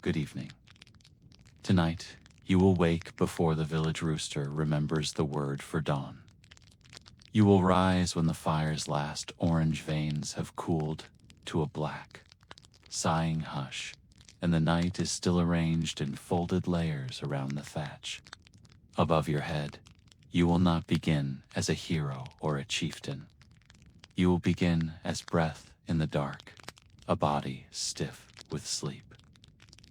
good evening. Tonight, you will wake before the village rooster remembers the word for dawn. You will rise when the fire's last orange veins have cooled to a black, sighing hush, and the night is still arranged in folded layers around the thatch. Above your head, you will not begin as a hero or a chieftain. You will begin as breath in the dark, a body stiff with sleep,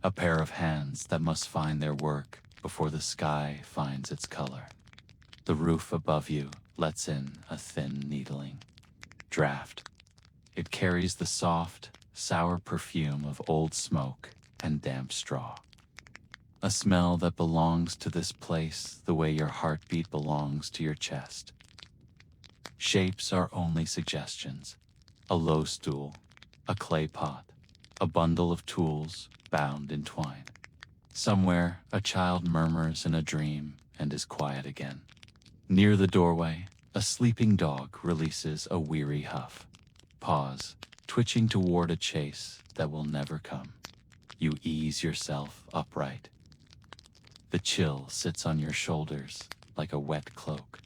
a pair of hands that must find their work before the sky finds its color. The roof above you lets in a thin needling draft. It carries the soft, sour perfume of old smoke and damp straw. A smell that belongs to this place the way your heartbeat belongs to your chest. Shapes are only suggestions. A low stool, a clay pot, a bundle of tools bound in twine. Somewhere, a child murmurs in a dream and is quiet again. Near the doorway, a sleeping dog releases a weary huff. Pause, twitching toward a chase that will never come. You ease yourself upright. The chill sits on your shoulders like a wet cloak.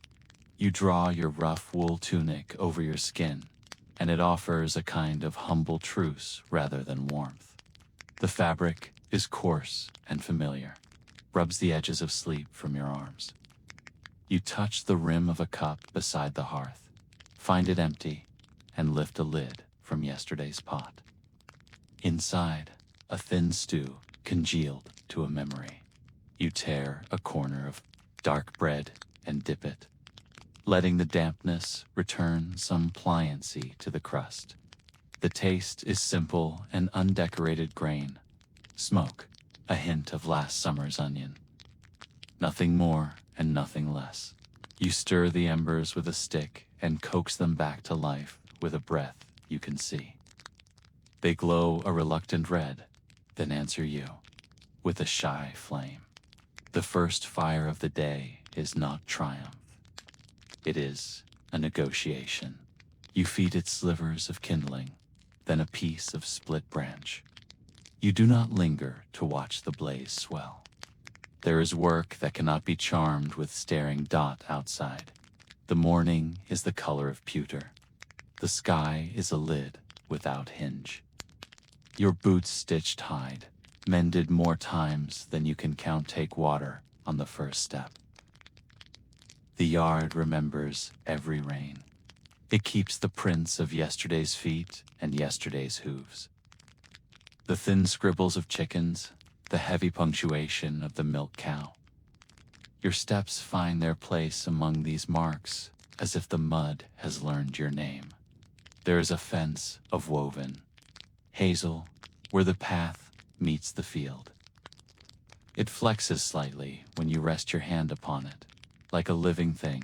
You draw your rough wool tunic over your skin, and it offers a kind of humble truce rather than warmth. The fabric is coarse and familiar, rubs the edges of sleep from your arms. You touch the rim of a cup beside the hearth, find it empty, and lift a lid from yesterday's pot. Inside, a thin stew congealed to a memory. You tear a corner of dark bread and dip it, letting the dampness return some pliancy to the crust. The taste is simple and undecorated grain, smoke, a hint of last summer's onion. Nothing more and nothing less. You stir the embers with a stick and coax them back to life with a breath you can see. They glow a reluctant red, then answer you with a shy flame. The first fire of the day is not triumph. It is a negotiation. You feed it slivers of kindling, then a piece of split branch. You do not linger to watch the blaze swell. There is work that cannot be charmed with staring dot outside. The morning is the color of pewter. The sky is a lid without hinge. Your boots stitched hide, mended more times than you can count take water on the first step. The yard remembers every rain. It keeps the prints of yesterday's feet and yesterday's hooves. The thin scribbles of chickens, the heavy punctuation of the milk cow. Your steps find their place among these marks as if the mud has learned your name. There is a fence of woven, hazel, where the path meets the field. It flexes slightly when you rest your hand upon it, like a living thing.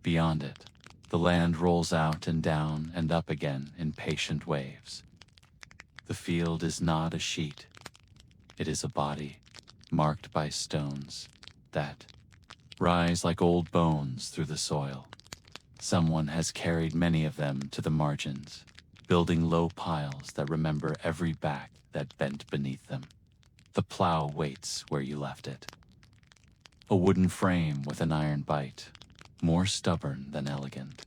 Beyond it, the land rolls out and down and up again in patient waves. The field is not a sheet. It is a body, marked by stones, that rise like old bones through the soil. Someone has carried many of them to the margins, building low piles that remember every back that bent beneath them. The plow waits where you left it. A wooden frame with an iron bite, more stubborn than elegant.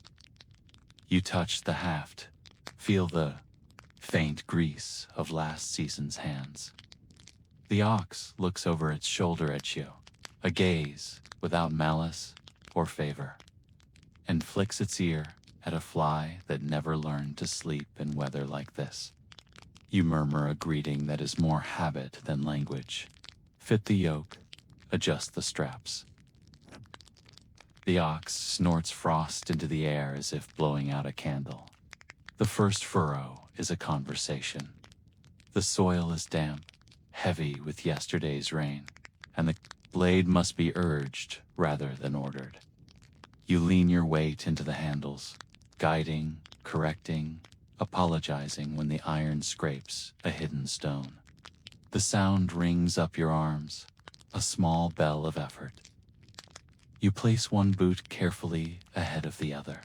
You touch the haft, feel the faint grease of last season's hands. The ox looks over its shoulder at you, a gaze without malice or favor, and flicks its ear at a fly that never learned to sleep in weather like this. You murmur a greeting that is more habit than language. Fit the yoke, adjust the straps. The ox snorts frost into the air as if blowing out a candle. The first furrow is a conversation. The soil is damp, heavy with yesterday's rain, and the blade must be urged rather than ordered. You lean your weight into the handles, guiding, correcting, apologizing when the iron scrapes a hidden stone. The sound rings up your arms, a small bell of effort. You place one boot carefully ahead of the other.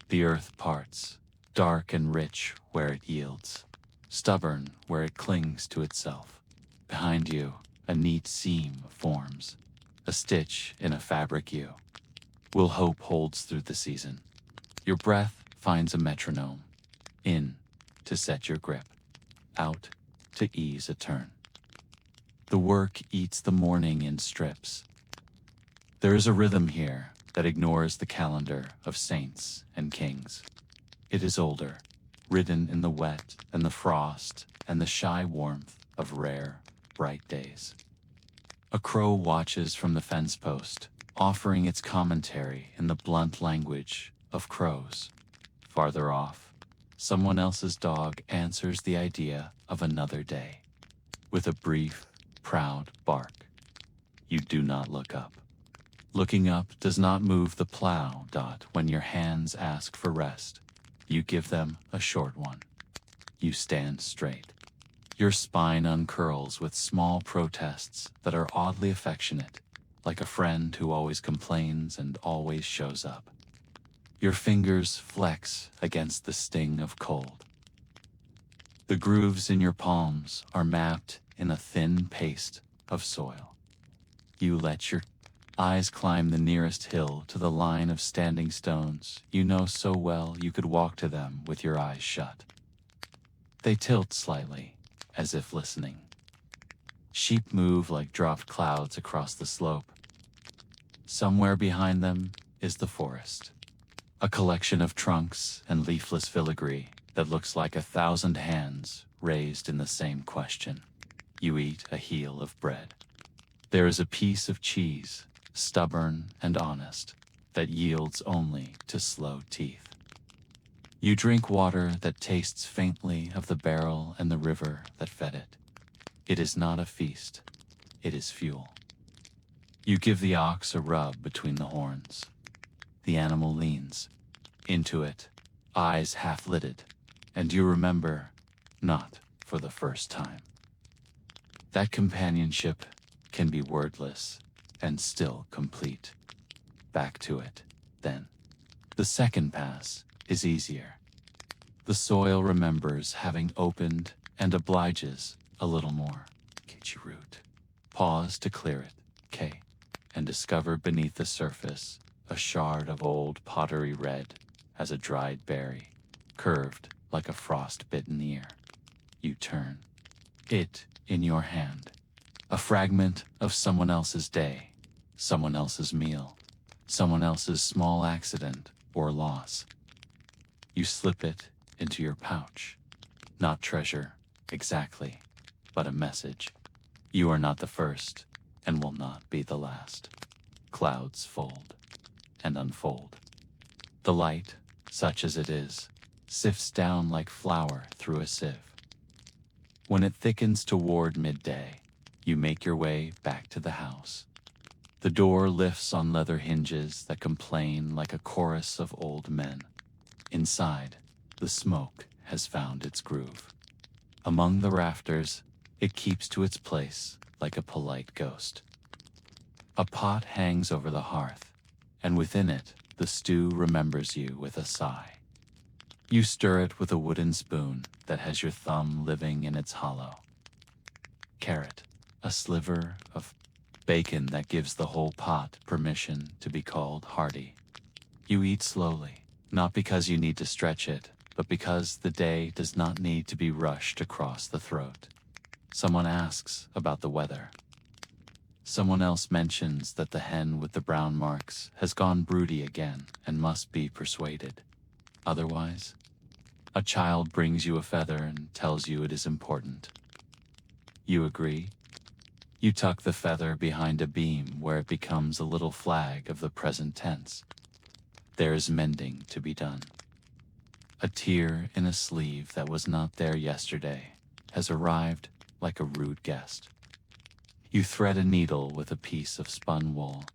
The earth parts, dark and rich where it yields. stubborn where it clings to itself. Behind you, a neat seam forms, a stitch in a fabric you will hope holds through the season. Your breath finds a metronome, in to set your grip, out to ease a turn. The work eats the morning in strips. There is a rhythm here that ignores the calendar of saints and kings. It is older, written in the wet and the frost and the shy warmth of rare, bright days. A crow watches from the fence post, offering its commentary in the blunt language of crows. Farther off, someone else's dog answers the idea of another day with a brief, proud bark. You do not look up. Looking up does not move the plow. When your hands ask for rest, you give them a short one. You stand straight. Your spine uncurls with small protests that are oddly affectionate, like a friend who always complains and always shows up. Your fingers flex against the sting of cold. The grooves in your palms are mapped in a thin paste of soil. You let your eyes climb the nearest hill to the line of standing stones you know so well you could walk to them with your eyes shut. They tilt slightly, as if listening. Sheep move like dropped clouds across the slope. Somewhere behind them is the forest, a collection of trunks and leafless filigree that looks like 1,000 hands raised in the same question. You eat a heel of bread. There is a piece of cheese, stubborn and honest, that yields only to slow teeth. You drink water that tastes faintly of the barrel and the river that fed it. It is not a feast, it is fuel. You give the ox a rub between the horns. The animal leans into it, eyes half-lidded, and you remember, not for the first time. That companionship can be wordless and still complete. Back to it, then. The second pass is easier. The soil remembers having opened and obliges a little more. Kichi root. Pause to clear it, K, and discover beneath the surface a shard of old pottery red as a dried berry, curved like a frost-bitten ear. You turn, it in your hand, a fragment of someone else's day, someone else's meal, someone else's small accident or loss. You slip it into your pouch. Not treasure, exactly, but a message. You are not the first, and will not be the last. Clouds fold and unfold. The light, such as it is, sifts down like flour through a sieve. When it thickens toward midday, you make your way back to the house. The door lifts on leather hinges that complain like a chorus of old men. Inside, the smoke has found its groove. Among the rafters, it keeps to its place like a polite ghost. A pot hangs over the hearth, and within it, the stew remembers you with a sigh. You stir it with a wooden spoon that has your thumb living in its hollow. Carrot, a sliver of bacon that gives the whole pot permission to be called hearty. You eat slowly, not because you need to stretch it, but because the day does not need to be rushed across the throat. Someone asks about the weather. Someone else mentions that the hen with the brown marks has gone broody again and must be persuaded. Otherwise, a child brings you a feather and tells you it is important. You agree. You tuck the feather behind a beam where it becomes a little flag of the present tense. There is mending to be done. A tear in a sleeve that was not there yesterday has arrived like a rude guest. You thread a needle with a piece of spun wool,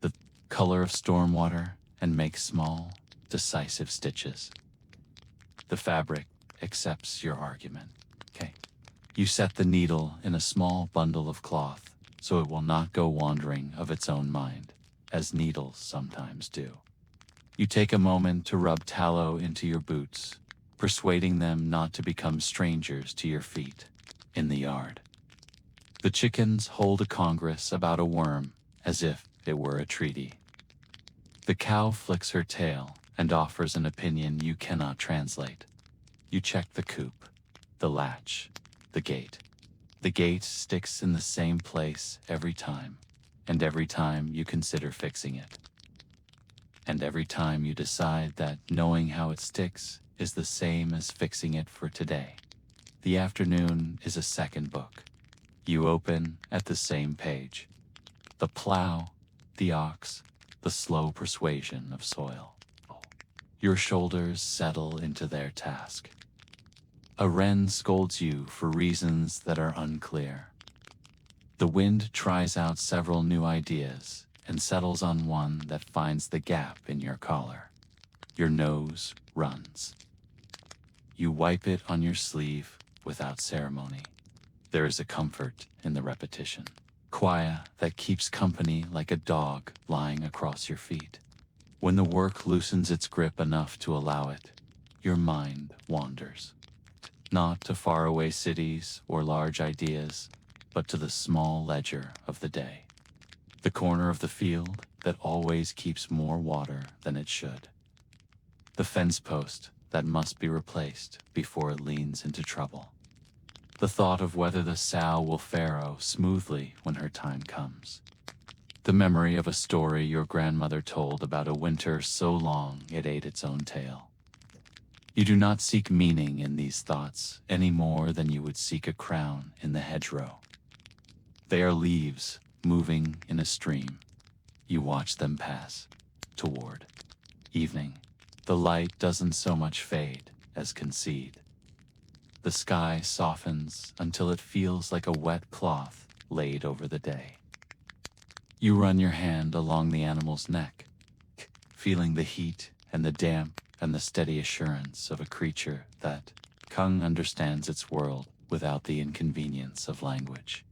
the color of stormwater, and make small, decisive stitches. The fabric accepts your argument. Okay. You set the needle in a small bundle of cloth so it will not go wandering of its own mind, as needles sometimes do. You take a moment to rub tallow into your boots, persuading them not to become strangers to your feet in the yard. The chickens hold a congress about a worm as if it were a treaty. The cow flicks her tail and offers an opinion you cannot translate. You check the coop, the latch, the gate. The gate sticks in the same place every time, and every time you consider fixing it. And every time you decide that knowing how it sticks is the same as fixing it for today. The afternoon is a second book. You open at the same page. The plow, the ox, the slow persuasion of soil. Your shoulders settle into their task. A wren scolds you for reasons that are unclear. The wind tries out several new ideas and settles on one that finds the gap in your collar. Your nose runs. You wipe it on your sleeve without ceremony. There is a comfort in the repetition. Quiet that keeps company like a dog lying across your feet. When the work loosens its grip enough to allow it, your mind wanders. Not to faraway cities or large ideas, but to the small ledger of the day. The corner of the field that always keeps more water than it should. The fence post that must be replaced before it leans into trouble. The thought of whether the sow will farrow smoothly when her time comes. The memory of a story your grandmother told about a winter so long it ate its own tail. You do not seek meaning in these thoughts any more than you would seek a crown in the hedgerow. They are leaves moving in a stream. You watch them pass toward evening. The light doesn't so much fade as concede. The sky softens until it feels like a wet cloth laid over the day. You run your hand along the animal's neck, feeling the heat and the damp and the steady assurance of a creature that understands its world without the inconvenience of language.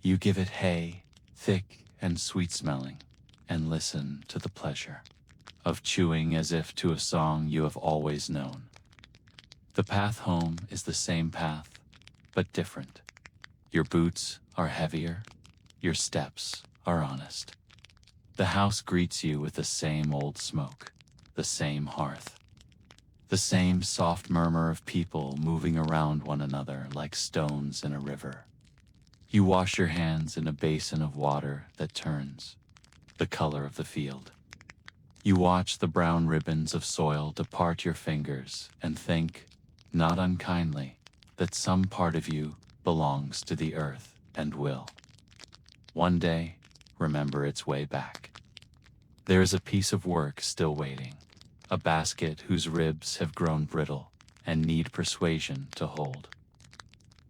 You give it hay, thick and sweet-smelling, and listen to the pleasure of chewing as if to a song you have always known. The path home is the same path, but different. Your boots are heavier, your steps are honest. The house greets you with the same old smoke, the same hearth, the same soft murmur of people moving around one another like stones in a river. You wash your hands in a basin of water that turns, the color of the field. You watch the brown ribbons of soil depart your fingers and think, not unkindly, that some part of you belongs to the earth and will one day remember its way back. There is a piece of work still waiting, a basket whose ribs have grown brittle and need persuasion to hold.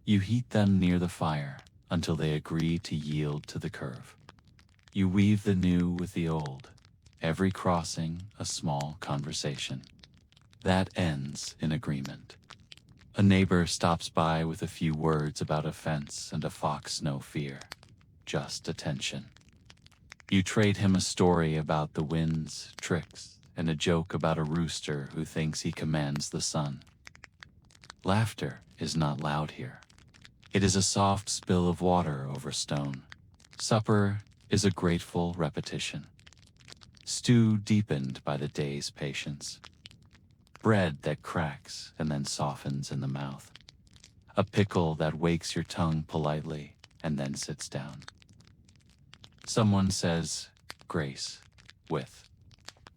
You heat them near the fire until they agree to yield to the curve. You weave the new with the old, every crossing a small conversation. That ends in agreement. A neighbor stops by with a few words about a fence and a fox no fear, just attention. You trade him a story about the wind's tricks and a joke about a rooster who thinks he commands the sun. Laughter is not loud here. It is a soft spill of water over stone. Supper is a grateful repetition. Stew deepened by the day's patience. Bread that cracks and then softens in the mouth. A pickle that wakes your tongue politely and then sits down. Someone says grace with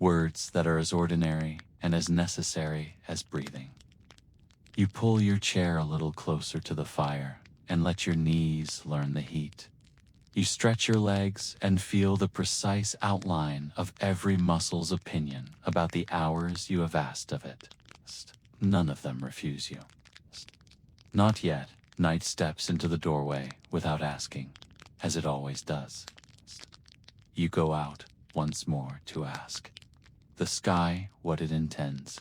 words that are as ordinary and as necessary as breathing. You pull your chair a little closer to the fire and let your knees learn the heat. You stretch your legs and feel the precise outline of every muscle's opinion about the hours you have asked of it. None of them refuse you. Not yet. Night steps into the doorway without asking, as it always does. You go out once more to ask the sky what it intends.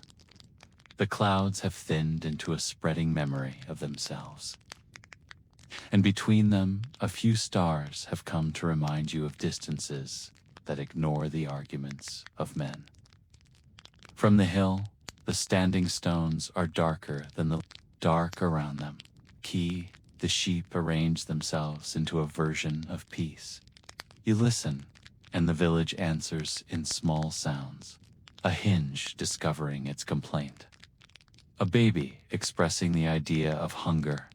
The clouds have thinned into a spreading memory of themselves. And between them, a few stars have come to remind you of distances that ignore the arguments of men. From the hill, The standing stones are darker than the dark around them. The sheep arrange themselves into a version of peace. You listen, and the village answers in small sounds. A hinge discovering its complaint. A baby expressing the idea of hunger.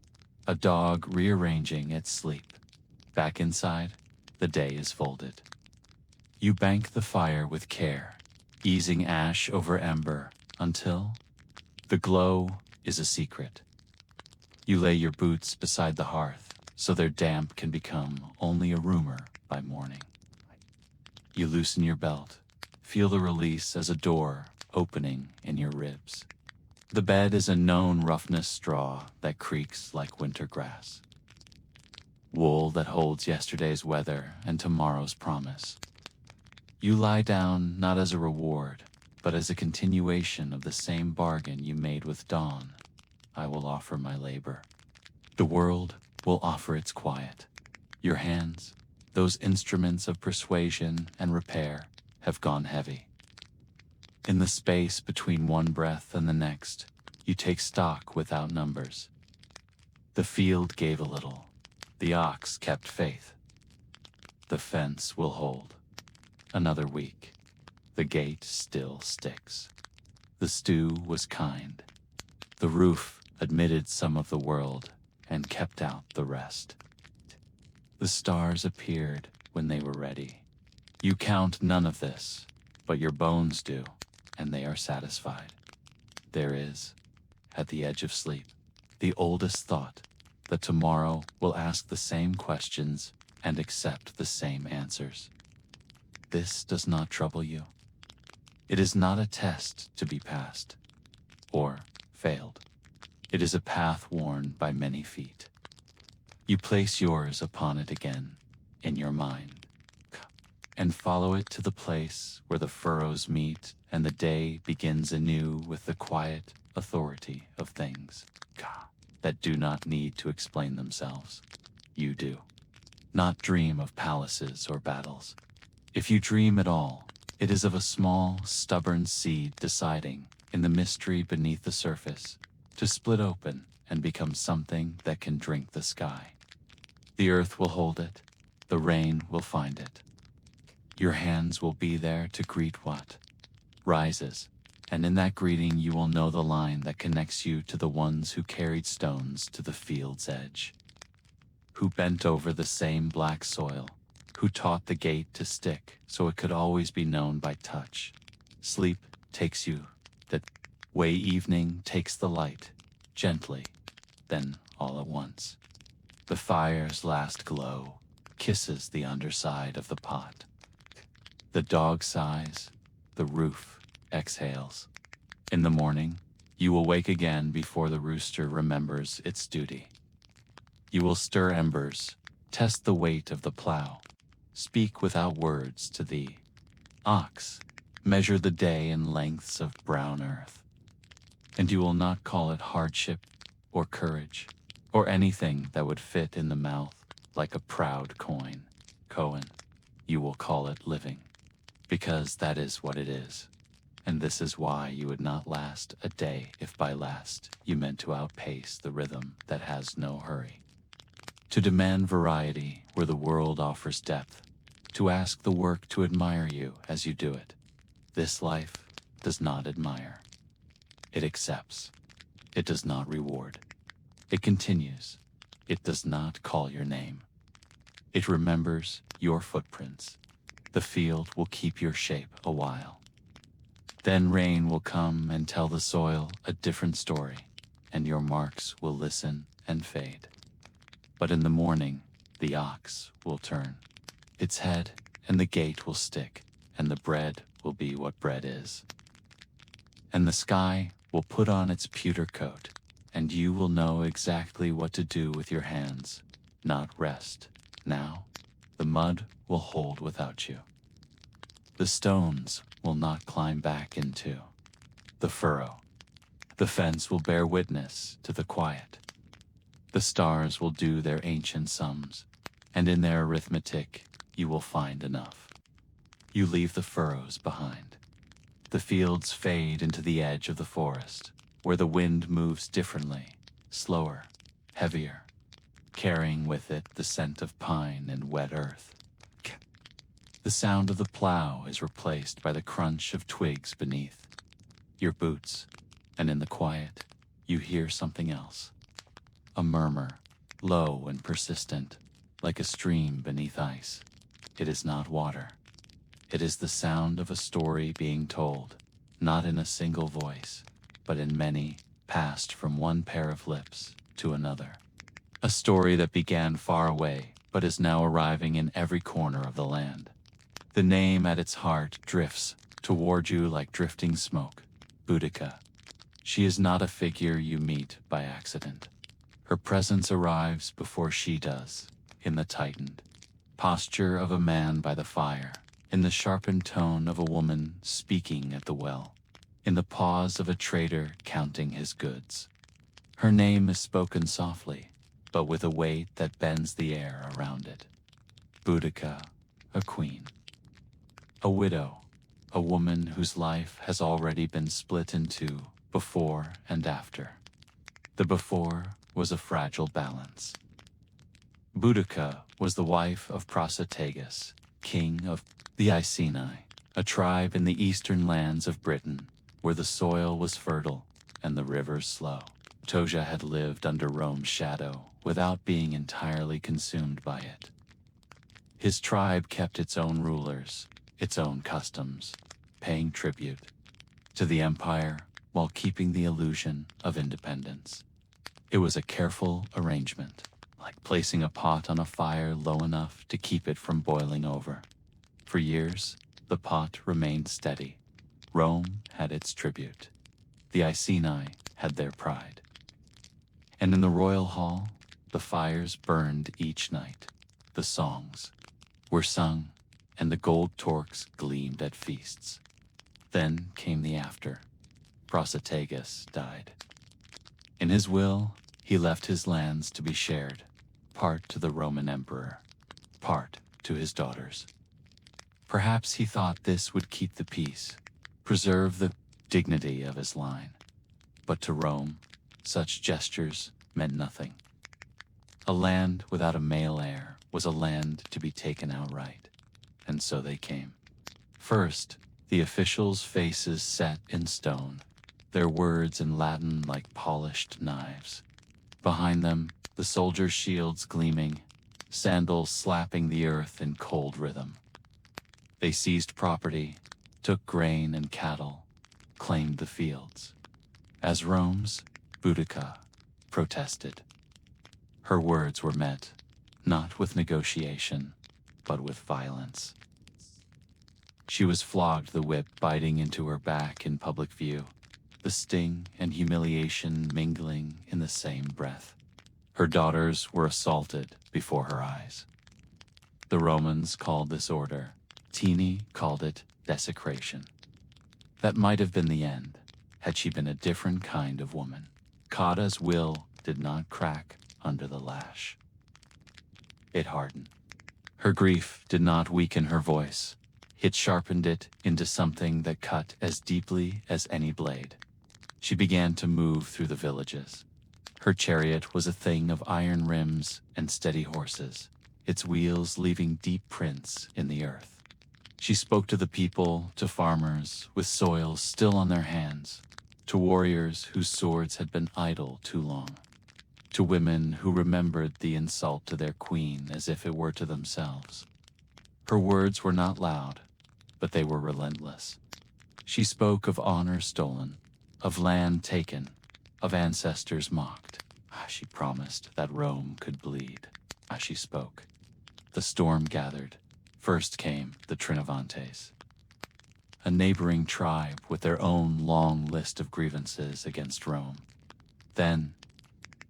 A dog rearranging its sleep. Back inside, the day is folded. You bank the fire with care, easing ash over ember until the glow is a secret. You lay your boots beside the hearth so their damp can become only a rumor by morning. You loosen your belt, feel the release as a door opening in your ribs. The bed is a known roughness straw that creaks like winter grass. Wool that holds yesterday's weather and tomorrow's promise. You lie down not as a reward, but as a continuation of the same bargain you made with Dawn. I will offer my labor. The world will offer its quiet. Your hands, those instruments of persuasion and repair, have gone heavy. In the space between one breath and the next, you take stock without numbers. The field gave a little. The ox kept faith. The fence will hold. Another week. The gate still sticks. The stew was kind. The roof admitted some of the world and kept out the rest. The stars appeared when they were ready. You count none of this, but your bones do, and they are satisfied. There is, at the edge of sleep, the oldest thought that tomorrow will ask the same questions and accept the same answers. This does not trouble you. It is not a test to be passed or failed. It is a path worn by many feet. You place yours upon it again in your mind and follow it to the place where the furrows meet and the day begins anew with the quiet authority of things that do not need to explain themselves. You do not dream of palaces or battles. If you dream at all, it is of a small, stubborn seed deciding, in the mystery beneath the surface, to split open and become something that can drink the sky. The earth will hold it, the rain will find it. Your hands will be there to greet what rises, and in that greeting you will know the line that connects you to the ones who carried stones to the field's edge, who bent over the same black soil, who taught the gate to stick so it could always be known by touch. Sleep takes you that way evening takes the light, gently, then all at once. The fire's last glow kisses the underside of the pot. The dog sighs, the roof exhales. In the morning, you will wake again before the rooster remembers its duty. You will stir embers, test the weight of the plow, speak without words to the ox, measure the day in lengths of brown earth. And you will not call it hardship or courage or anything that would fit in the mouth like a proud coin. You will call it living, because that is what it is. And this is why you would not last a day if by last you meant to outpace the rhythm that has no hurry. To demand variety where the world offers depth, to ask the work to admire you as you do it. This life does not admire. It accepts. It does not reward. It continues. It does not call your name. It remembers your footprints. The field will keep your shape a while. Then rain will come and tell the soil a different story, and your marks will listen and fade. But in the morning, the ox will turn its head, and the gate will stick, and the bread will be what bread is. And the sky will put on its pewter coat, and you will know exactly what to do with your hands, not rest. Now, the mud will hold without you. The stones will not climb back into the furrow. The fence will bear witness to the quiet. The stars will do their ancient sums, and in their arithmetic you will find enough. You leave the furrows behind. The fields fade into the edge of the forest, where the wind moves differently, slower, heavier, carrying with it the scent of pine and wet earth. The sound of the plow is replaced by the crunch of twigs beneath your boots, and in the quiet, you hear something else. A murmur, low and persistent, like a stream beneath ice. It is not water. It is the sound of a story being told, not in a single voice, but in many, passed from one pair of lips to another. A story that began far away, but is now arriving in every corner of the land. The name at its heart drifts toward you like drifting smoke, Boudica. She is not a figure you meet by accident. Her presence arrives before she does, in the tightened posture of a man by the fire, in the sharpened tone of a woman speaking at the well, in the pause of a trader counting his goods. Her name is spoken softly, but with a weight that bends the air around it. Boudica, a queen. A widow, a woman whose life has already been split in two, before and after. The before was a fragile balance. Boudica was the wife of Prosotagus, king of the Iceni, a tribe in the eastern lands of Britain, where the soil was fertile and the rivers slow. Toja had lived under Rome's shadow without being entirely consumed by it. His tribe kept its own rulers, its own customs, paying tribute to the empire while keeping the illusion of independence. It was a careful arrangement, like placing a pot on a fire low enough to keep it from boiling over. For years, the pot remained steady. Rome had its tribute. The Iceni had their pride. And in the royal hall, the fires burned each night. The songs were sung, and the gold torques gleamed at feasts. Then came the after. Prosotagus died. In his will, he left his lands to be shared, part to the Roman emperor, part to his daughters. Perhaps he thought this would keep the peace, preserve the dignity of his line. But to Rome, such gestures meant nothing. A land without a male heir was a land to be taken outright, and so they came. First, the officials' faces set in stone, their words in Latin like polished knives. Behind them, the soldiers' shields gleaming, sandals slapping the earth in cold rhythm. They seized property, took grain and cattle, claimed the fields. As Rome's Boudica protested. Her words were met, not with negotiation, but with violence. She was flogged, the whip biting into her back in public view, the sting and humiliation mingling in the same breath. Her daughters were assaulted before her eyes. The Romans called this order, Tini called it desecration. That might have been the end, had she been a different kind of woman. Kata's will did not crack under the lash. It hardened. Her grief did not weaken her voice. It sharpened it into something that cut as deeply as any blade. She began to move through the villages. Her chariot was a thing of iron rims and steady horses, its wheels leaving deep prints in the earth. She spoke to the people, to farmers with soil still on their hands, to warriors whose swords had been idle too long, to women who remembered the insult to their queen as if it were to themselves. Her words were not loud, but they were relentless. She spoke of honor stolen, of land taken, of ancestors mocked. She promised that Rome could bleed. As she spoke, the storm gathered. First came the Trinovantes, a neighboring tribe with their own long list of grievances against Rome. Then,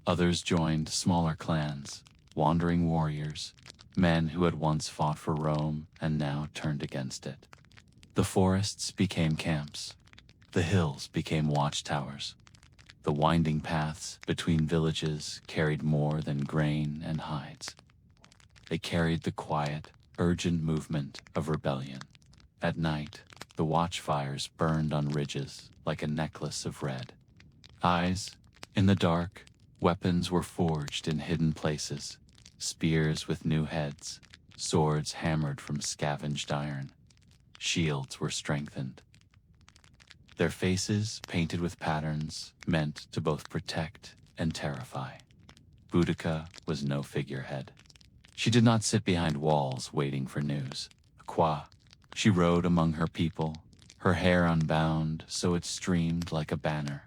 others joined smaller clans, wandering warriors, men who had once fought for Rome and now turned against it. The forests became camps. The hills became watchtowers. The winding paths between villages carried more than grain and hides. They carried the quiet, urgent movement of rebellion. At night, the watchfires burned on ridges like a necklace of red. Eyes, in the dark, weapons were forged in hidden places, spears with new heads, swords hammered from scavenged iron. Shields were strengthened. Their faces, painted with patterns, meant to both protect and terrify. Boudica was no figurehead. She did not sit behind walls waiting for news. She rode among her people, her hair unbound so it streamed like a banner.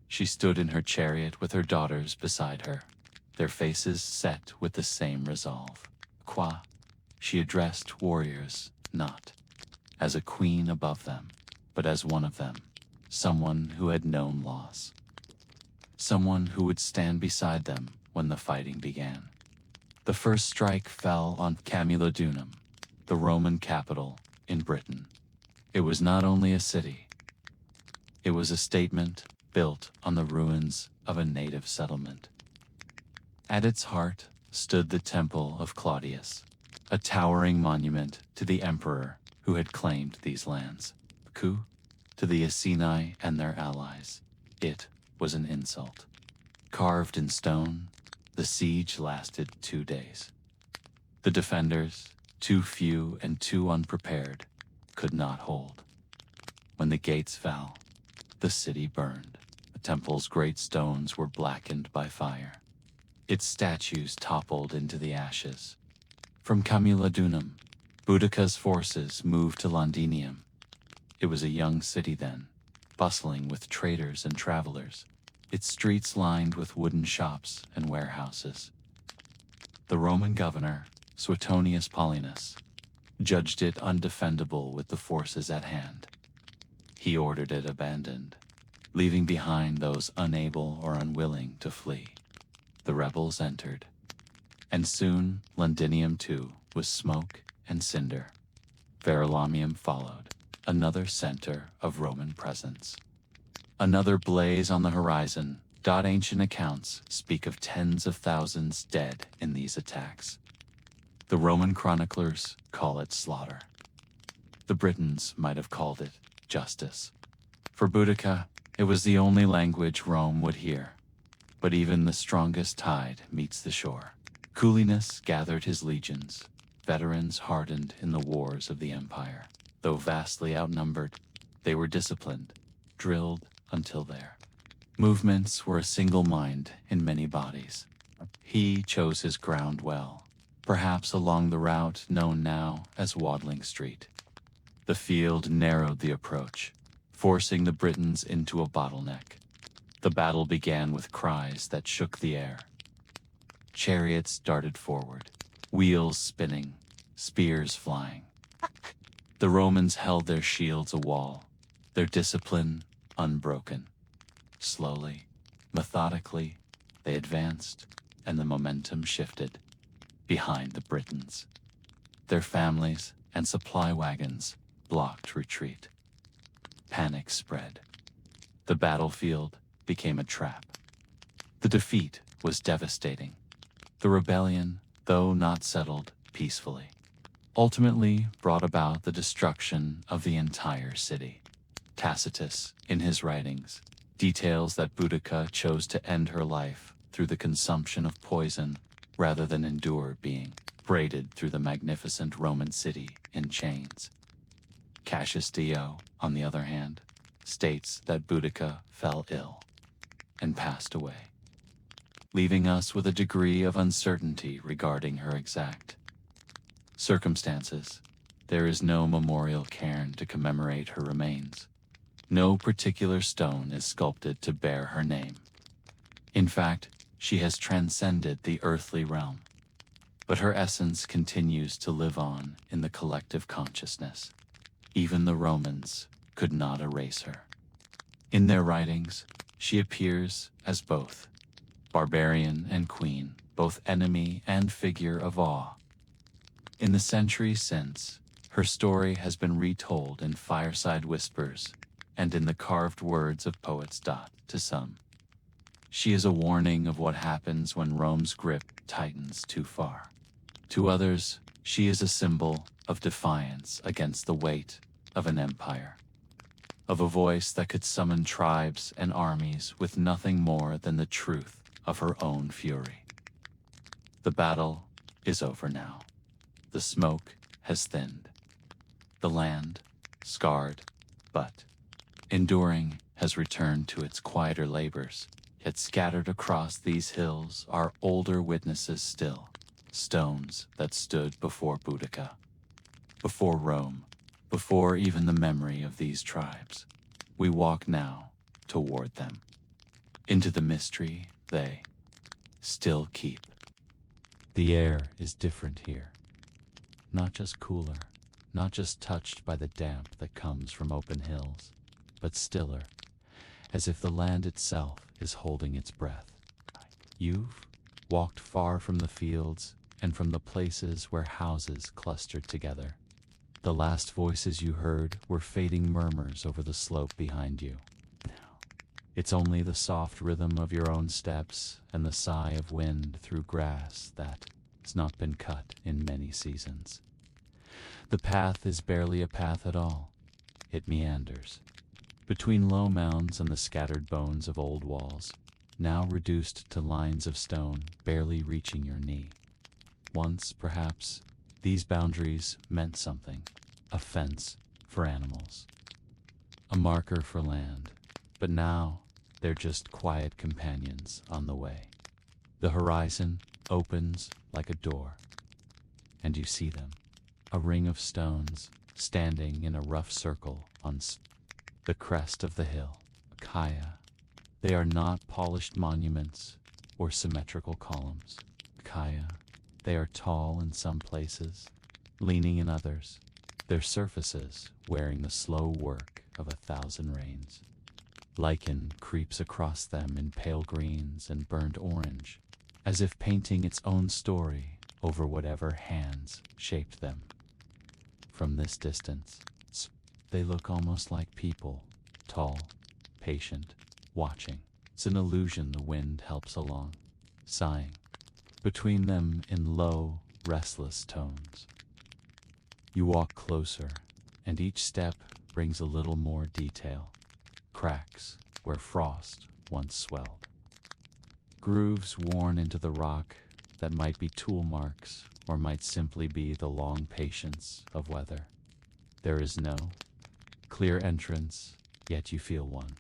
She stood in her chariot with her daughters beside her, their faces set with the same resolve. She addressed warriors not as a queen above them, but as one of them, someone who had known loss. Someone who would stand beside them when the fighting began. The first strike fell on Camulodunum, the Roman capital in Britain. It was not only a city. It was a statement built on the ruins of a native settlement. At its heart stood the Temple of Claudius, a towering monument to the emperor who had claimed these lands. To the Iceni and their allies, it was an insult. Carved in stone, the siege lasted 2 days. The defenders, too few and too unprepared, could not hold. When the gates fell, the city burned. The temple's great stones were blackened by fire. Its statues toppled into the ashes. From Camulodunum, Boudica's forces moved to Londinium. It was a young city then, bustling with traders and travelers, its streets lined with wooden shops and warehouses. The Roman governor, Suetonius Paulinus, judged it undefendable with the forces at hand. He ordered it abandoned, leaving behind those unable or unwilling to flee. The rebels entered, and soon Londinium too was smoke and cinder. Verulamium followed, another center of Roman presence. Another blaze on the horizon. Ancient accounts speak of tens of thousands dead in these attacks. The Roman chroniclers call it slaughter. The Britons might have called it justice. For Boudica, it was the only language Rome would hear. But even the strongest tide meets the shore. Coolinus gathered his legions, veterans hardened in the wars of the empire. Though vastly outnumbered, they were disciplined, drilled until their movements were a single mind in many bodies. He chose his ground well, perhaps along the route known now as Wadling Street. The field narrowed the approach, forcing the Britons into a bottleneck. The battle began with cries that shook the air. Chariots darted forward, wheels spinning, spears flying. The Romans held their shields a wall, their discipline unbroken. Slowly, methodically, they advanced, and the momentum shifted behind the Britons. Their families and supply wagons blocked retreat. Panic spread. The battlefield became a trap. The defeat was devastating. The rebellion, though not settled peacefully, ultimately brought about the destruction of the entire city. Tacitus, in his writings, details that Boudica chose to end her life through the consumption of poison rather than endure being braided through the magnificent Roman city in chains. Cassius Dio, on the other hand, states that Boudica fell ill and passed away, leaving us with a degree of uncertainty regarding her exact circumstances. There is no memorial cairn to commemorate her remains. No particular stone is sculpted to bear her name. In fact, she has transcended the earthly realm, but her essence continues to live on in the collective consciousness. Even the Romans could not erase her. In their writings, she appears as both barbarian and queen, both enemy and figure of awe. In the centuries since, her story has been retold in fireside whispers and in the carved words of poets. To some, she is a warning of what happens when Rome's grip tightens too far. To others, she is a symbol of defiance against the weight of an empire, of a voice that could summon tribes and armies with nothing more than the truth of her own fury. The battle is over now. The smoke has thinned. The land, scarred, but enduring, has returned to its quieter labors. Yet scattered across these hills are older witnesses still, stones that stood before Boudica, before Rome, before even the memory of these tribes. We walk now toward them, into the mystery they still keep. The air is different here, not just cooler, not just touched by the damp that comes from open hills, but stiller, as if the land itself is holding its breath. You've walked far from the fields and from the places where houses clustered together. The last voices you heard were fading murmurs over the slope behind you. Now, it's only the soft rhythm of your own steps and the sigh of wind through grass that has not been cut in many seasons. The path is barely a path at all. It meanders between low mounds and the scattered bones of old walls, now reduced to lines of stone barely reaching your knee. Once, perhaps, these boundaries meant something, a fence for animals, a marker for land, but now they're just quiet companions on the way. The horizon opens like a door, and you see them, a ring of stones standing in a rough circle on the crest of the hill, Kaya. They are not polished monuments or symmetrical columns. Kaya, they are tall in some places, leaning in others, their surfaces wearing the slow work of 1,000 rains. Lichen creeps across them in pale greens and burnt orange, as if painting its own story over whatever hands shaped them. From this distance, they look almost like people, tall, patient, watching. It's an illusion the wind helps along, sighing between them in low, restless tones. You walk closer, and each step brings a little more detail. Cracks where frost once swelled. Grooves worn into the rock that might be tool marks or might simply be the long patience of weather. There is no clear entrance, yet you feel one.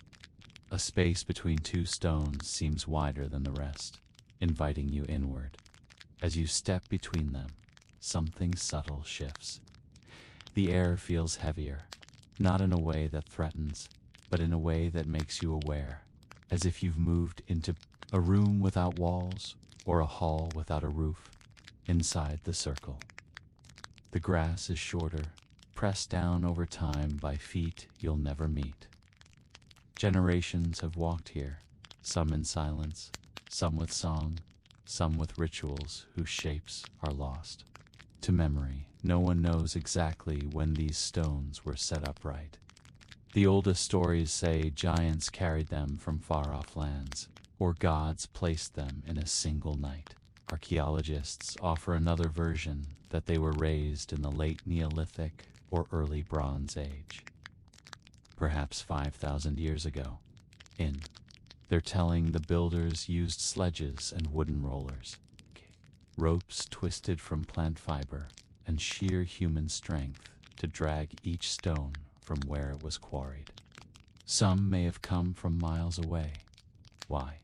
A space between two stones seems wider than the rest, inviting you inward. As you step between them, something subtle shifts. The air feels heavier, not in a way that threatens, but in a way that makes you aware, as if you've moved into a room without walls or a hall without a roof, inside the circle. The grass is shorter, pressed down over time by feet you'll never meet. Generations have walked here, some in silence, some with song, some with rituals whose shapes are lost. To memory, no one knows exactly when these stones were set upright. The oldest stories say giants carried them from far-off lands, or gods placed them in a single night. Archaeologists offer another version, that they were raised in the late Neolithic or early Bronze Age. Perhaps 5,000 years ago. They're telling the builders used sledges and wooden rollers, ropes twisted from plant fiber, and sheer human strength to drag each stone from where it was quarried. Some may have come from miles away. Why?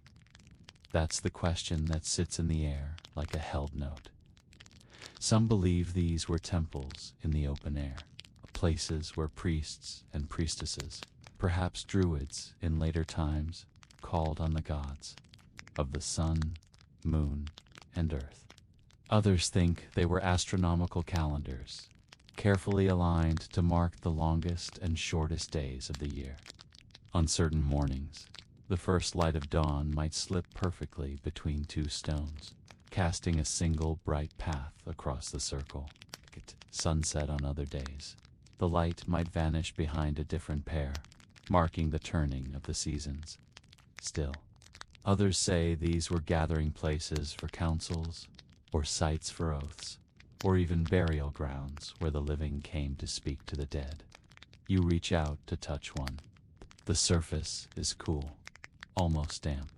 That's the question that sits in the air like a held note. Some believe these were temples in the open air, places where priests and priestesses, perhaps druids in later times, called on the gods of the sun, moon, and earth. Others think they were astronomical calendars, carefully aligned to mark the longest and shortest days of the year. On certain mornings, the first light of dawn might slip perfectly between two stones, casting a single bright path across the circle. At sunset on other days, the light might vanish behind a different pair, marking the turning of the seasons. Still, others say these were gathering places for councils, or sites for oaths, or even burial grounds where the living came to speak to the dead. You reach out to touch one. The surface is cool, almost damp.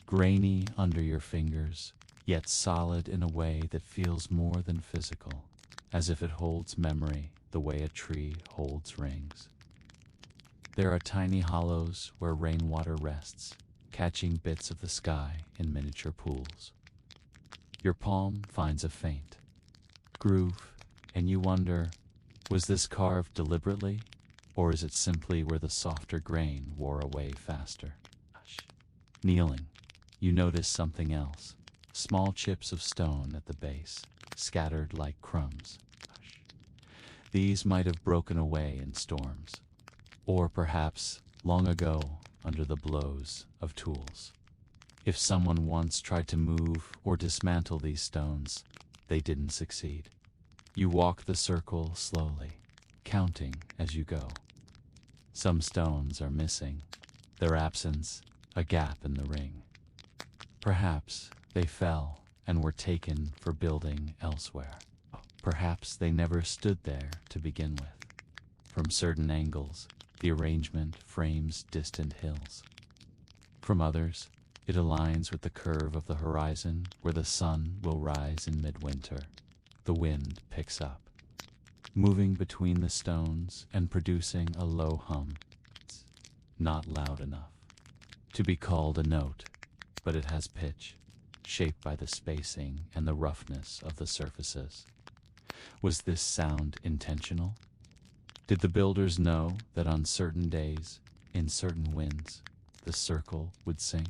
Grainy under your fingers, yet solid in a way that feels more than physical, as if it holds memory the way a tree holds rings. There are tiny hollows where rainwater rests, catching bits of the sky in miniature pools. Your palm finds a faint groove, and you wonder, was this carved deliberately, or is it simply where the softer grain wore away faster? Kneeling, you notice something else. Small chips of stone at the base, scattered like crumbs. These might have broken away in storms, or perhaps long ago under the blows of tools. If someone once tried to move or dismantle these stones, they didn't succeed. You walk the circle slowly, counting as you go. Some stones are missing, their absence a gap in the ring. Perhaps they fell and were taken for building elsewhere. Perhaps they never stood there to begin with. From certain angles, the arrangement frames distant hills. From others, it aligns with the curve of the horizon where the sun will rise in midwinter. The wind picks up, moving between the stones and producing a low hum. It's not loud enough to be called a note, but it has pitch, shaped by the spacing and the roughness of the surfaces. Was this sound intentional? Did the builders know that on certain days, in certain winds, the circle would sing?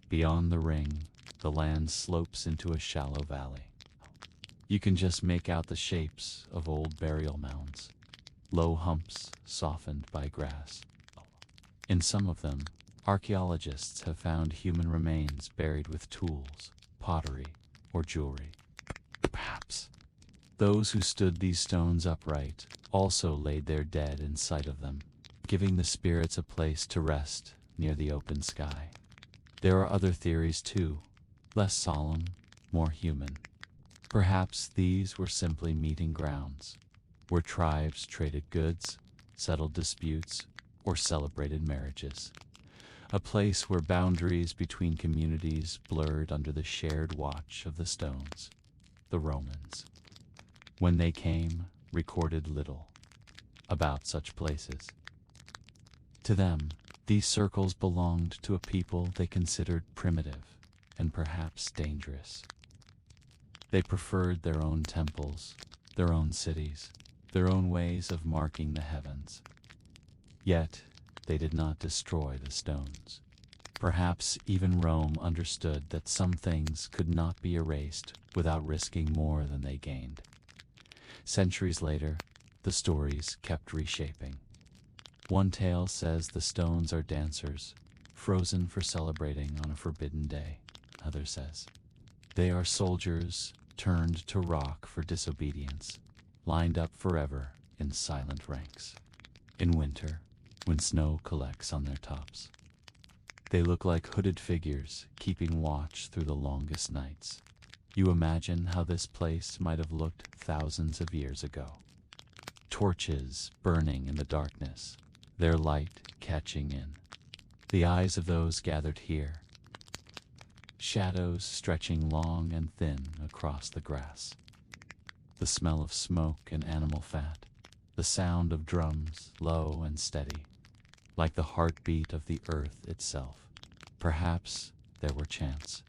Beyond the ring, the land slopes into a shallow valley. You can just make out the shapes of old burial mounds, low humps softened by grass. In some of them, archaeologists have found human remains buried with tools, pottery, or jewelry. Perhaps those who stood these stones upright also laid their dead in sight of them, giving the spirits a place to rest near the open sky. There are other theories too, less solemn, more human. Perhaps these were simply meeting grounds, where tribes traded goods, settled disputes, or celebrated marriages. A place where boundaries between communities blurred under the shared watch of the stones. The Romans, when they came, recorded little about such places. To them, these circles belonged to a people they considered primitive and perhaps dangerous. They preferred their own temples, their own cities, their own ways of marking the heavens. Yet, they did not destroy the stones. Perhaps even Rome understood that some things could not be erased without risking more than they gained. Centuries later, the stories kept reshaping. One tale says the stones are dancers, frozen for celebrating on a forbidden day. Another says they are soldiers turned to rock for disobedience, lined up forever in silent ranks. In winter, when snow collects on their tops, they look like hooded figures keeping watch through the longest nights. You imagine how this place might have looked thousands of years ago. Torches burning in the darkness, their light catching in the eyes of those gathered here. Shadows stretching long and thin across the grass. The smell of smoke and animal fat. The sound of drums, low and steady, like the heartbeat of the earth itself. Perhaps there were chants.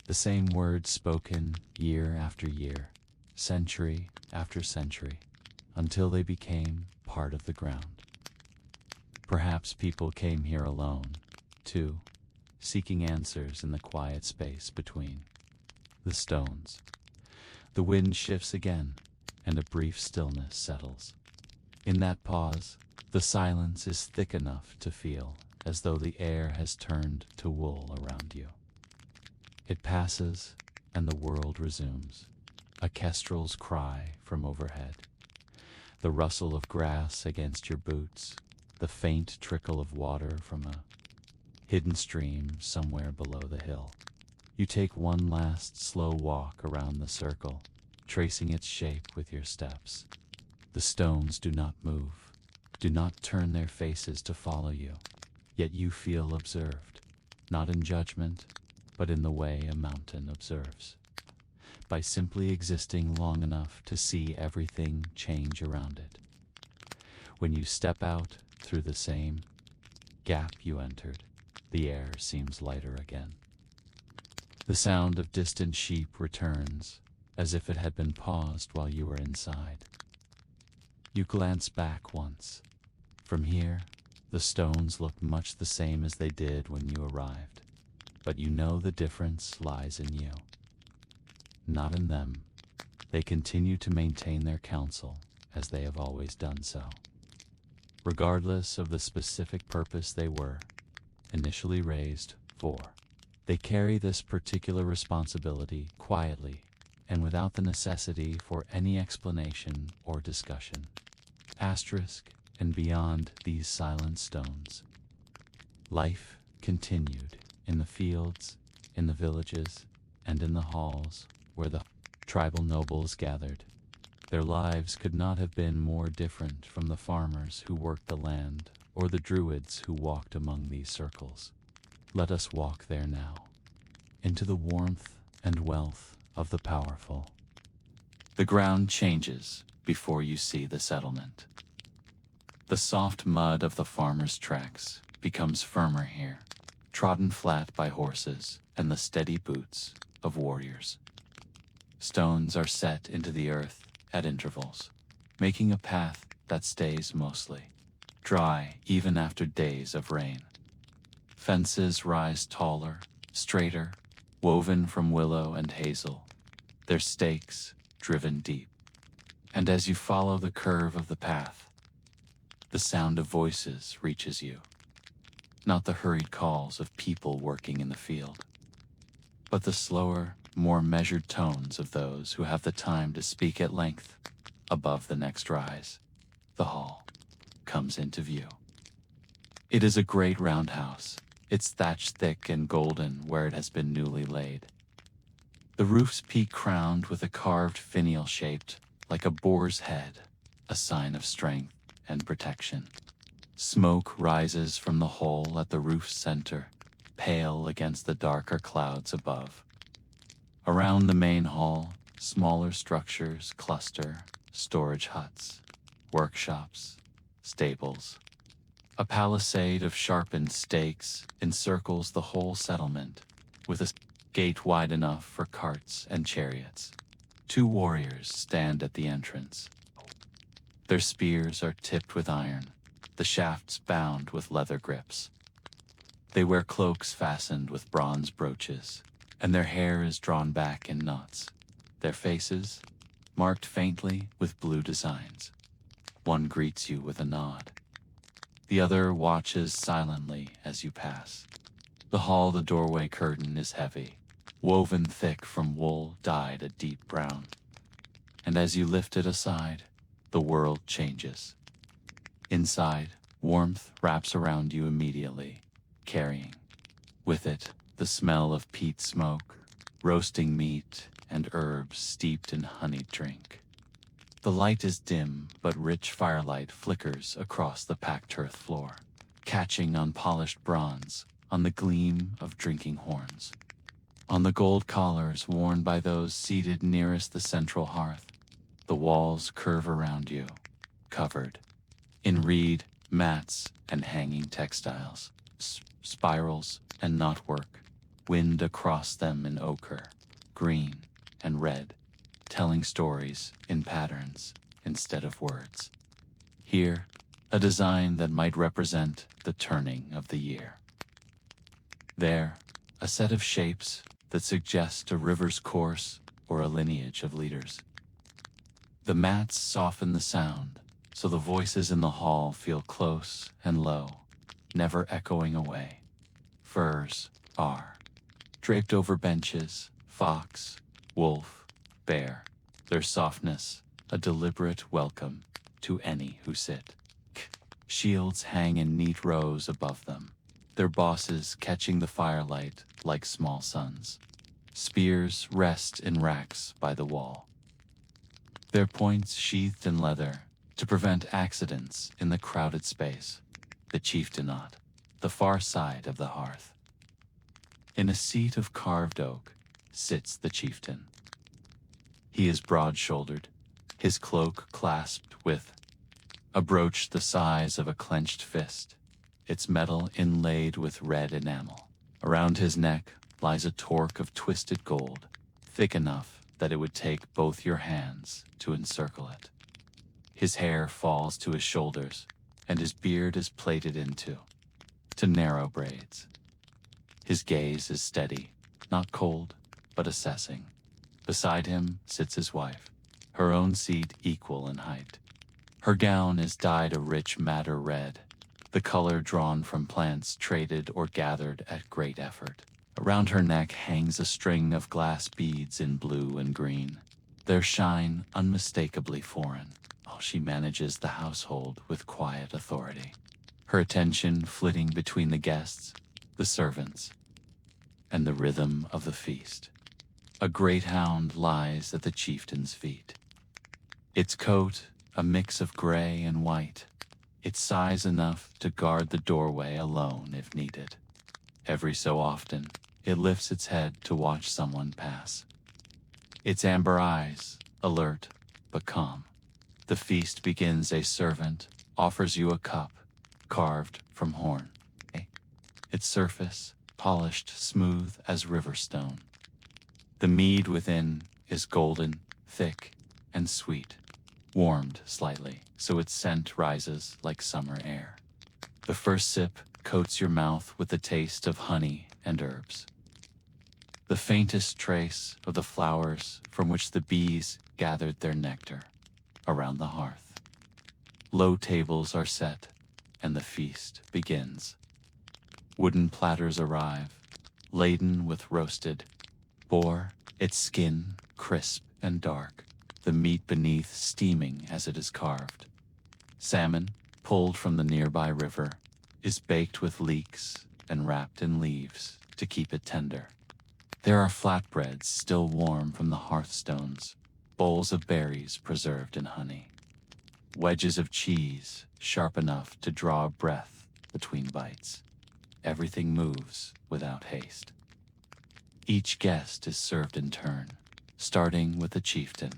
The same words spoken year after year, century after century, until they became part of the ground. Perhaps people came here alone, too, seeking answers in the quiet space between the stones. The wind shifts again, and a brief stillness settles. In that pause, the silence is thick enough to feel as though the air has turned to wool around you. It passes, and the world resumes. A kestrel's cry from overhead, the rustle of grass against your boots, the faint trickle of water from a hidden stream somewhere below the hill. You take one last slow walk around the circle, tracing its shape with your steps. The stones do not move. do not turn their faces to follow you, yet you feel observed, not in judgment, but in the way a mountain observes, by simply existing long enough to see everything change around it. When you step out through the same gap you entered, the air seems lighter again. The sound of distant sheep returns, as if it had been paused while you were inside. You glance back once. From here, the stones look much the same as they did when you arrived, but you know the difference lies in you, not in them. They continue to maintain their counsel as they have always done so, regardless of the specific purpose they were initially raised for. They carry this particular responsibility quietly and without the necessity for any explanation or discussion. Asterisk, and beyond these silent stones, life continued in the fields, in the villages, and in the halls where the tribal nobles gathered. Their lives could not have been more different from the farmers who worked the land or the druids who walked among these circles. Let us walk there now, into the warmth and wealth of the powerful. The ground changes before you see the settlement. The soft mud of the farmer's tracks becomes firmer here, trodden flat by horses and the steady boots of warriors. Stones are set into the earth at intervals, making a path that stays mostly dry even after days of rain. Fences rise taller, straighter, woven from willow and hazel, their stakes driven deep. And as you follow the curve of the path, the sound of voices reaches you. Not the hurried calls of people working in the field, but the slower, more measured tones of those who have the time to speak at length. Above the next rise, the hall comes into view. It is a great roundhouse, its thatch thick and golden where it has been newly laid. The roof's peak crowned with a carved finial shaped like a boar's head, a sign of strength and protection. Smoke rises from the hole at the roof's center, pale against the darker clouds above. Around the main hall, smaller structures cluster, storage huts, workshops, stables. A palisade of sharpened stakes encircles the whole settlement, with a gate wide enough for carts and chariots. 2 warriors stand at the entrance. Their spears are tipped with iron, the shafts bound with leather grips. They wear cloaks fastened with bronze brooches, and their hair is drawn back in knots, their faces marked faintly with blue designs. One greets you with a nod. The other watches silently as you pass. The doorway curtain is heavy, woven thick from wool dyed a deep brown. And as you lift it aside, the world changes. Inside, warmth wraps around you immediately, carrying with it the smell of peat smoke, roasting meat, and herbs steeped in honeyed drink. The light is dim, but rich firelight flickers across the packed earth floor, catching on polished bronze, on the gleam of drinking horns, on the gold collars worn by those seated nearest the central hearth. The walls curve around you, covered in reed, mats, and hanging textiles, spirals and knotwork, wind across them in ochre, green, and red, telling stories in patterns instead of words. Here, a design that might represent the turning of the year. There, a set of shapes that suggest a river's course or a lineage of leaders. The mats soften the sound, so the voices in the hall feel close and low, never echoing away. Furs are draped over benches, fox, wolf, bear, their softness a deliberate welcome to any who sit. Shields hang in neat rows above them, their bosses catching the firelight like small suns. Spears rest in racks by the wall, their points sheathed in leather, to prevent accidents in the crowded space, the chieftainot, the far side of the hearth. In a seat of carved oak sits the chieftain. He is broad-shouldered, his cloak clasped with a brooch the size of a clenched fist, its metal inlaid with red enamel. Around his neck lies a torque of twisted gold, thick enough that it would take both your hands to encircle it. His hair falls to his shoulders, and his beard is plaited into narrow braids. His gaze is steady, not cold, but assessing. Beside him sits his wife, her own seat equal in height. Her gown is dyed a rich madder red, the color drawn from plants traded or gathered at great effort. Around her neck hangs a string of glass beads in blue and green, their shine unmistakably foreign, while she manages the household with quiet authority, her attention flitting between the guests, the servants, and the rhythm of the feast. A great hound lies at the chieftain's feet, its coat a mix of gray and white, its size enough to guard the doorway alone if needed. Every so often, it lifts its head to watch someone pass, its amber eyes alert but calm. The feast begins. A servant offers you a cup carved from horn, its surface polished smooth as river stone. The mead within is golden, thick, and sweet, warmed slightly so its scent rises like summer air. The first sip coats your mouth with the taste of honey and herbs, the faintest trace of the flowers from which the bees gathered their nectar. Around the hearth, low tables are set, and the feast begins. Wooden platters arrive, laden with roasted boar, its skin crisp and dark, the meat beneath steaming as it is carved. Salmon, pulled from the nearby river, is baked with leeks and wrapped in leaves to keep it tender. There are flatbreads still warm from the hearthstones, bowls of berries preserved in honey, wedges of cheese sharp enough to draw a breath between bites. Everything moves without haste. Each guest is served in turn, starting with the chieftain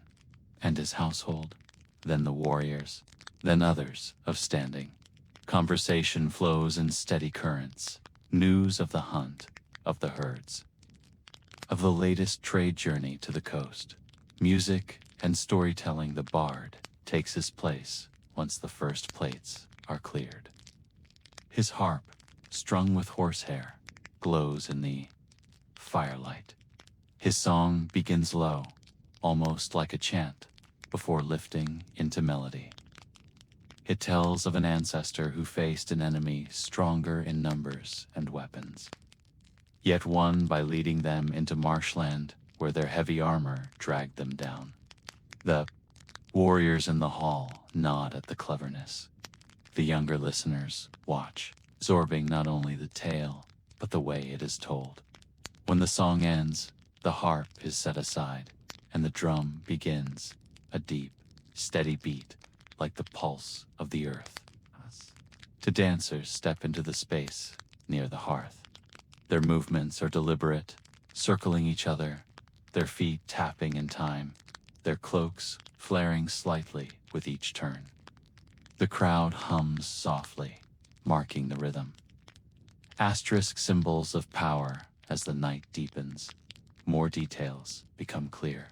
and his household, then the warriors, then others of standing. Conversation flows in steady currents, news of the hunt, of the herds, of the latest trade journey to the coast. Music and storytelling. The bard takes his place once the first plates are cleared. His harp, strung with horsehair, glows in the firelight. His song begins low, almost like a chant, before lifting into melody. It tells of an ancestor who faced an enemy stronger in numbers and weapons, yet won by leading them into marshland where their heavy armor dragged them down. The warriors in the hall nod at the cleverness. The younger listeners watch, absorbing not only the tale, but the way it is told. When the song ends, the harp is set aside, and the drum begins, a deep, steady beat, like the pulse of the earth. Two dancers step into the space near the hearth. Their movements are deliberate, circling each other, their feet tapping in time, their cloaks flaring slightly with each turn. The crowd hums softly, marking the rhythm. Asterisk symbols of power as the night deepens. More details become clear.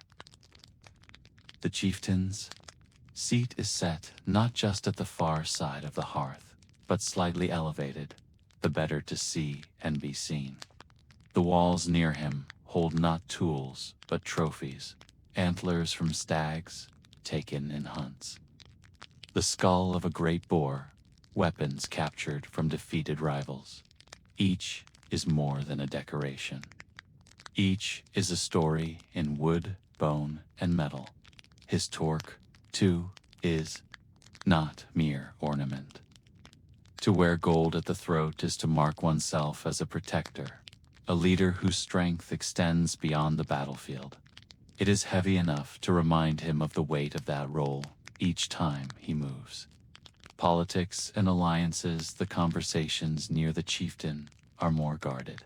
The chieftain's seat is set not just at the far side of the hearth, but slightly elevated, the better to see and be seen. The walls near him hold not tools, but trophies, antlers from stags taken in hunts, the skull of a great boar, weapons captured from defeated rivals. Each is more than a decoration. Each is a story in wood, bone, and metal. His torque, too, is not mere ornament. To wear gold at the throat is to mark oneself as a protector, a leader whose strength extends beyond the battlefield. It is heavy enough to remind him of the weight of that role, each time he moves. Politics and alliances, the conversations near the chieftain are more guarded.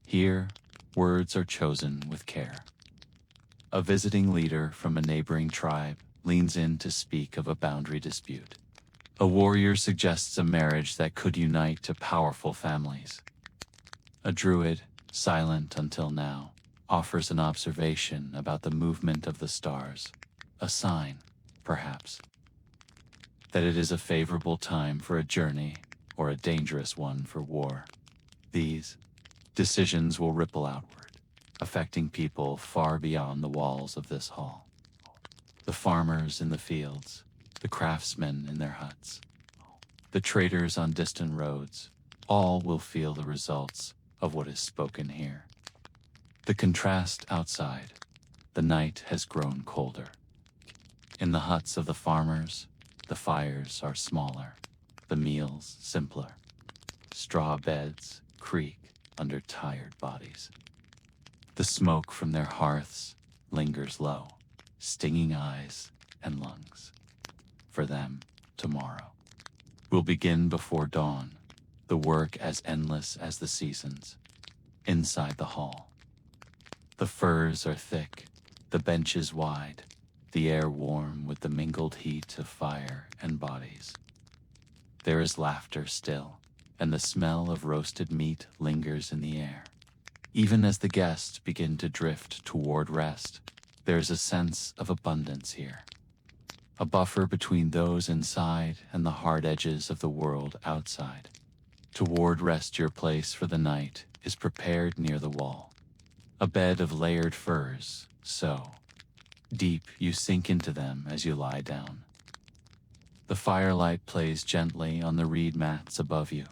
Here, words are chosen with care. A visiting leader from a neighboring tribe leans in to speak of a boundary dispute. A warrior suggests a marriage that could unite two powerful families. A druid, silent until now, offers an observation about the movement of the stars, a sign, perhaps, that it is a favorable time for a journey or a dangerous one for war. These decisions will ripple outward, affecting people far beyond the walls of this hall. The farmers in the fields, the craftsmen in their huts, the traders on distant roads, all will feel the results of what is spoken here. The contrast outside, the night has grown colder. In the huts of the farmers, the fires are smaller, the meals simpler. Straw beds creak under tired bodies. The smoke from their hearths lingers low, stinging eyes and lungs. For them, tomorrow will begin before dawn, the work as endless as the seasons. Inside the hall, the furs are thick, the benches wide, the air warm with the mingled heat of fire and bodies. There is laughter still, and the smell of roasted meat lingers in the air. Even as the guests begin to drift toward rest, there is a sense of abundance here. A buffer between those inside and the hard edges of the world outside. Toward rest, your place for the night is prepared near the wall. A bed of layered furs, so deep you sink into them as you lie down. The firelight plays gently on the reed mats above you,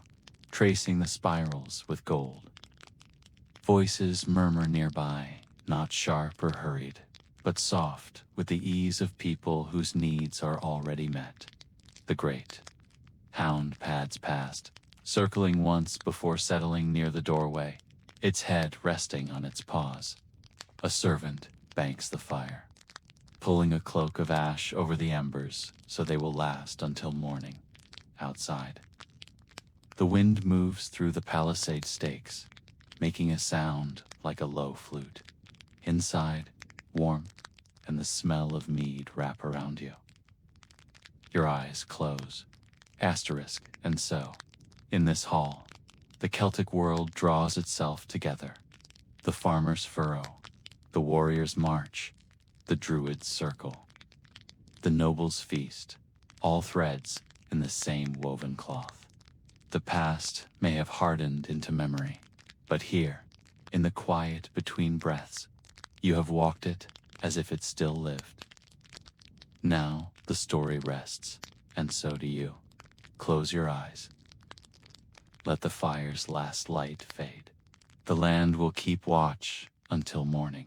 tracing the spirals with gold. Voices murmur nearby, not sharp or hurried, but soft, with the ease of people whose needs are already met. The great hound pads past, circling once before settling near the doorway, its head resting on its paws. A servant banks the fire, pulling a cloak of ash over the embers so they will last until morning. Outside, the wind moves through the palisade stakes, making a sound like a low flute. Inside, warmth and the smell of mead wrap around you. Your eyes close. And so, in this hall, the Celtic world draws itself together. The farmer's furrow, the warrior's march, the druid's circle, the noble's feast, all threads in the same woven cloth. The past may have hardened into memory, but here, in the quiet between breaths, you have walked it as if it still lived. Now the story rests, and so do you. Close your eyes. Let the fire's last light fade. The land will keep watch until morning.